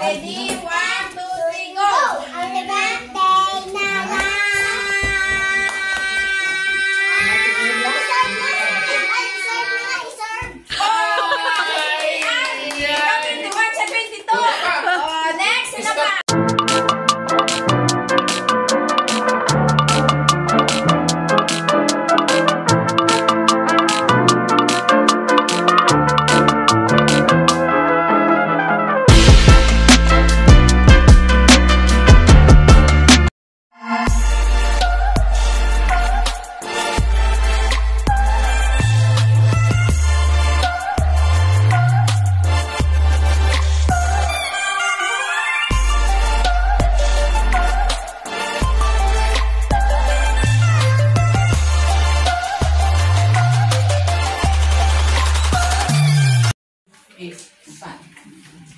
Ready? 1, 2, 3, go! Happy birthday, Nana! Next, sino pa?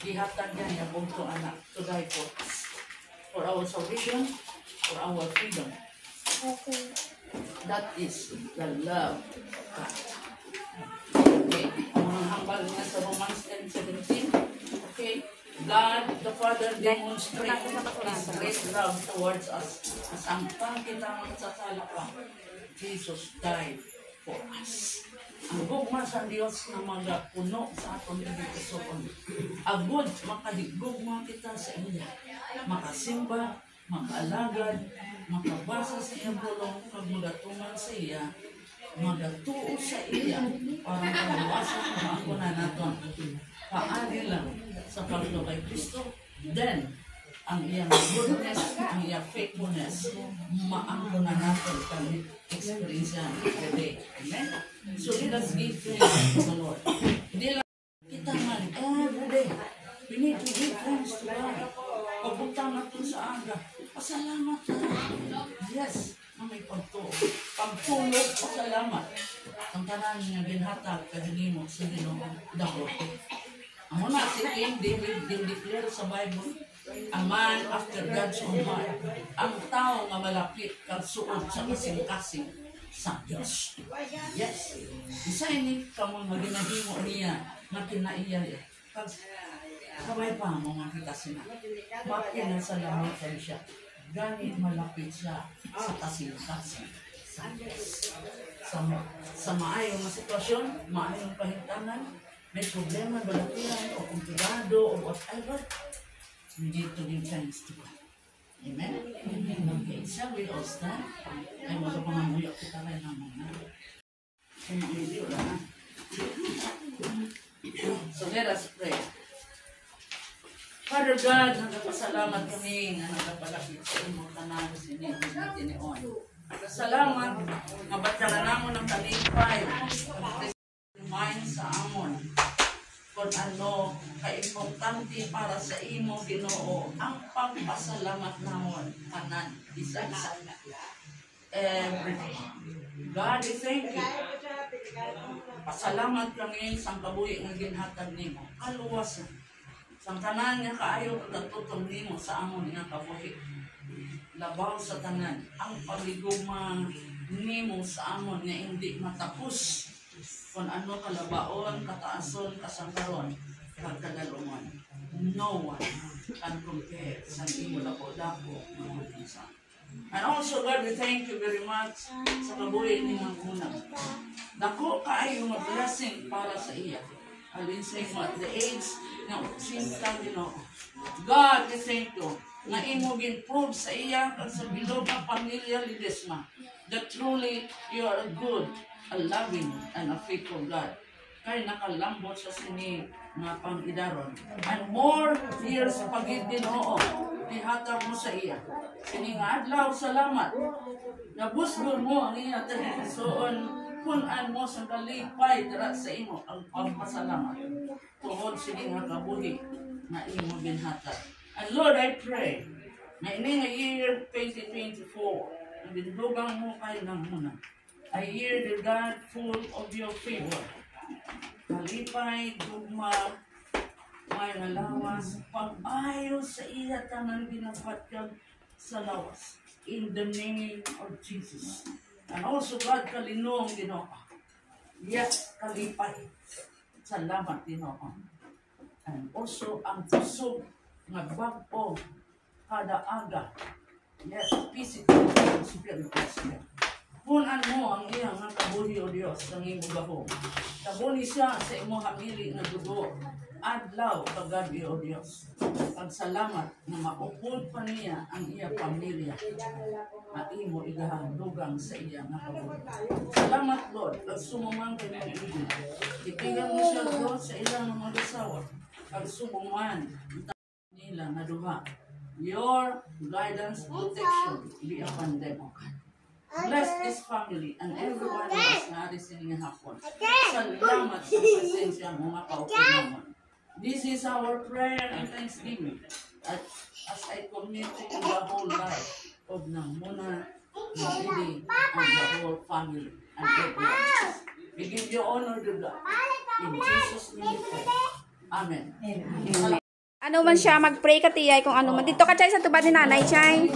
Ihatag niya niya bunto anak to die for our salvation, for our freedom. That is the love of God. Okay, ang hambal niya sa Romans 10:17. Okay, God the Father demonstrates His great love towards us. As ang pangkita magsasala pa, Jesus died for us. Ang gugma sa Diyos na magapuno sa atong ibigisuon. Agud makadigugma kita sa iya. Makasimba, makaalagad, makabasa sa iyang bulong, kag magatungan sa iya, magatuo sa iya, para makawasan na ako na naton. Paagi lang sa paglo kay Kristo, then ang iyang goodness, ang iyang faithfulness, maangko na natin kami experience every day. Amen? So let us give thanks to the Lord. Hindi lang kita man every day. We need to give thanks to God. Pagbutang natin sa aga, pasalamat na. Yes, na may pagtuo. Pagtulog, pasalamat. Ang tanan niya ginhatag, kahinimot sa Ginoo dako. Ang una si King David declare sa Bible, a man after God's own heart, ang tao nga malapit kag suod sa kasing-kasing sa Diyos. Yes. Isa ini kamo nga ginahimo niya nga kinaiya. Kag kamay pa mo nga kita sina. Makinasalamatan siya. Gani malapit siya sa kasing-kasing sa Diyos. Sa maayong nga sitwasyon, maayong kahimtanan, may problema, balakiran, o kumpirado, o whatever, we need to give thanks to God. Amen? Okay, shall we all stand? Ay, mga pangamuyok kita rin naman na. Ay, mga video na. So, let us pray. Father God, nagpasalamat kami na nagpalapit sa imong tanan sinigod na tinion. Salamat, mabatyaran namo ng kalipay, remind sa amon kung ano ka-importante para sa imo Ginoo ang pagpasalamat namon kanan isa-isa. Every day. God, we thank you. Pasalamat kami sa kabuhi nga ginhatag nimo. Kaluwasan. Sa tanan nga kaayo pagkatutong nimo sa amon nga kabuhi. Labaw sa tanan ang pagliguma nimo sa amon nga hindi matapos. Kung ano kalabaon, kataason, kasangkaron, kagkagalungan. No one can compare sa imo lako-lako ng mga. And also, God, we thank you very much sa kabuhi ni mga unang. Dako kaayo nga blessing para sa iya. Alin sa imo at the age na sinta Ginoo. God, we thank you na imo gin-prove sa iya kag sa bilog nga pamilya Ledesma that truly you are a good, a loving, and a faithful God. Kaya nakalambot sa sini nga pang-idaron. And more years pagid Ginoo, ihatag mo sa iya. Kini nga adlaw, salamat. Nabusgol mo ang iya tradisyon, kunan mo sa kalipay dira sa imo ang pagpasalamat. Tungod sini nga kabuhi na imo ginhatag. And Lord, I pray, na ini nga year 2024, ang dindugang mo kayo ng muna. A year, dear God, full of your favor. Kalipay, dugma, may nalawas, pag-ayo sa iya tanan ginapatyan sa lawas. In the name of Jesus. And also, God, kalinong Ginoo. Yes, kalipay. Salamat, Ginoo. And also, ang kusog magbag-o kada aga. Yes, physical and spiritual siya. Punan mo ang iyang nga kabuhi o Diyos ng imo gahom. Kabuni siya sa imo hamili nga dugo. Adlaw kagabi o Diyos. Pagsalamat na maupod pa niya ang iya pamilya at imo igahandugang sa iya nga kabuhi. Salamat Lord, at sumumang kay mga ibig. Itigan mo siya Lord sa ilang mga asawa. At sumuman nila na duha. Your guidance, protection be upon them. Bless this family and everyone else na listening hapon. Salamat sa presensya mo mga kaupod naman. This is our prayer and thanksgiving as I commit to you the whole life of Muna, Nabili, and the whole family and everyone. We give you honor to God. In Jesus' name we pray. Amen. Ano man siya, mag-pray ka tiyay kung ano man. Dito ka, Chay, sa tubad ni nanay, Chay.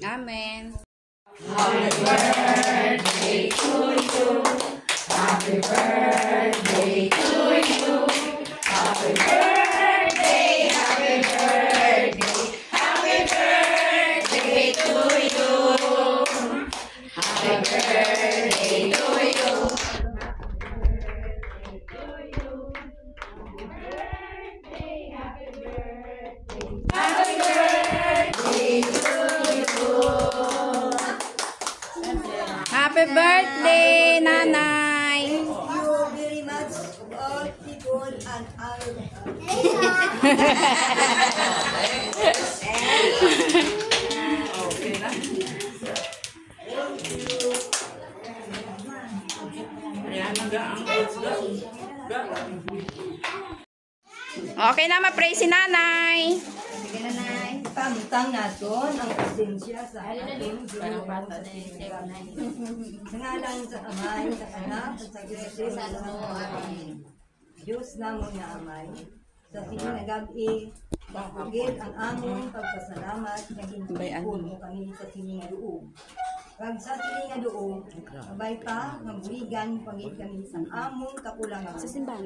Amen. Happy birthday to you. Happy birthday to you. Happy birthday, happy birthday. Happy birthday to you. Happy birthday to you. Happy birthday to you. Happy birthday, nanay. Thank you very much all people and all. Okay na. Ayan, ang Okay na, ma-pray si nanay. Sige na, Nay. Pamutang natin ang pasensya sa ating Diyos. Sa ngalan sa Amay, sa Anak, at sa Kristo, sa Diyos namon na Amay. Sa sinagabi, pagpugid ang among pagpasalamat na hintipon mo kami sa sininga loob. Kag sa sininga loob, abay pa, mabuligan pagid kami sa among kakulangan,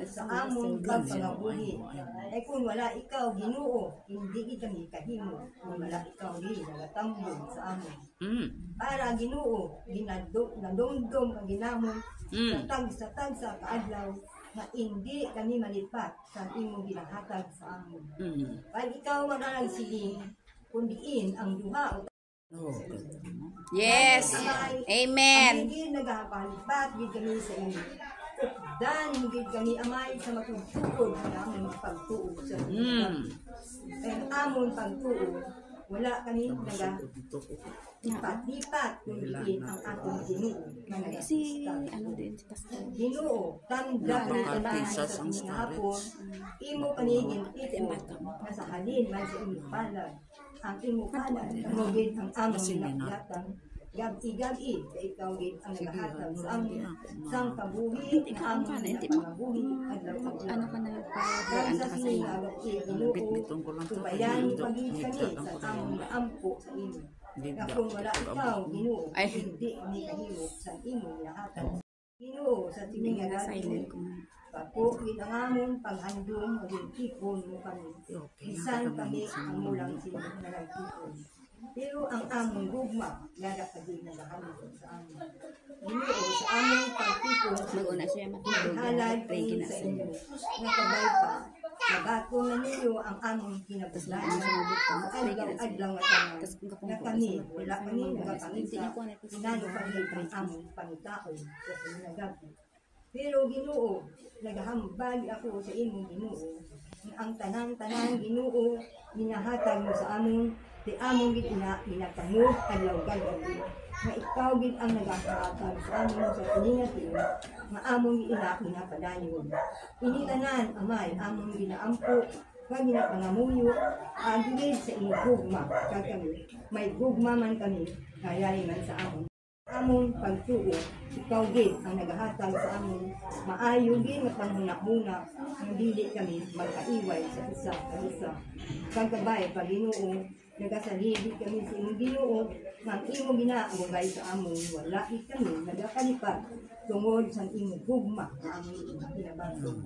sa among pagpangabuhi. Ay kung wala ikaw, Ginoo, hindi kami kahimo. Kung wala ikaw, nagatambong sa amon. Para Ginoo, ginadumdum ang ginamon sa tag sa kaadlaw, na hindi kami malipat sa imong ginahatag sa amon. Pag ikaw manalang siling, kundiin ang duha o Yes. Amen. hindi nagapalipat gid kami sa inyo. Dan gid kami amay sa matugtugod na among pagtuo sa inyo. Kaya amon pagtuo, wala kami lipat kundiin ang atong Ginoo. Si, ano din, si Pastor. Ginoo, tanda ko sa inyong hapon, imo panigin ito, na sa halin man sa inyong palad. Ang imo palad, kamugid ang among naklatang, gabi-gabi, sa ikaw gid ang nagahatag sa amin, sang kabuhi, ang among pangabuhi, Ano ka na dahil sa sinagap Ginoo, tubayan pagid kami sa among naampo sa imo. Na kung wala ikaw, Ginoo, hindi kami kahimok sa imong lahatag. Ginoo, sa tininga natin, pagpukit ang among paghandong maging tipon mo kami. Bisan kami ang mulang silang nalagtipon. Pero ang among gugma, yada ka din na lahamon sa amin. Ginoo, sa among pagtipon, Mag-una siya matulog. halad Pray kami gina sa sa inyo. Nakabay pa, nabato na ninyo ang among kinabulan. Adlaw-adlaw nga kami, wala kami nagapangita, inano kami ang among pangitao sa sinagabi. Pero Ginoo, naghambali ako sa imong Ginoo, ang tanang-tanang Ginoo, minahatag mo sa amon, di among gid inatangog adlaw-adlaw. Nga ikaw gid ang nagakahatag sa amon sa piningati, nga among inapadayon. Initanan, Amay, among ginaampo, nga ginapangamuyo, agilid sa imong gugma, kag kami, may gugma man kami, kayari man sa amon. Among pagtuo, ikaw gid ang nagahatag sa amon, maayo gid nga panghuna-huna, nga dili kami magkaiway sa isa sa isa. Kagkabay, pag Ginoo, nagasalibig kami sa imong Ginoo, nga ang imong ginaagay sa amon, wala gid kami nagapalipad tungod sa imong gugma nga among ginabaton.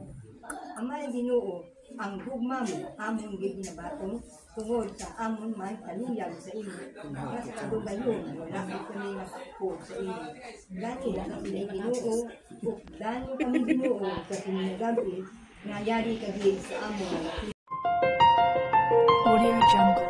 Amay Ginoo, ang gugma mo among gid ginabaton tungod sa amon man kaluyag sa imo. Kasi kadugayon, wala gid kami nakapod sa imo. Gani na sila Ginoo, ug dani kami Ginoo sa sinagabi nga yari ka gid sa amon. Audio Jungle.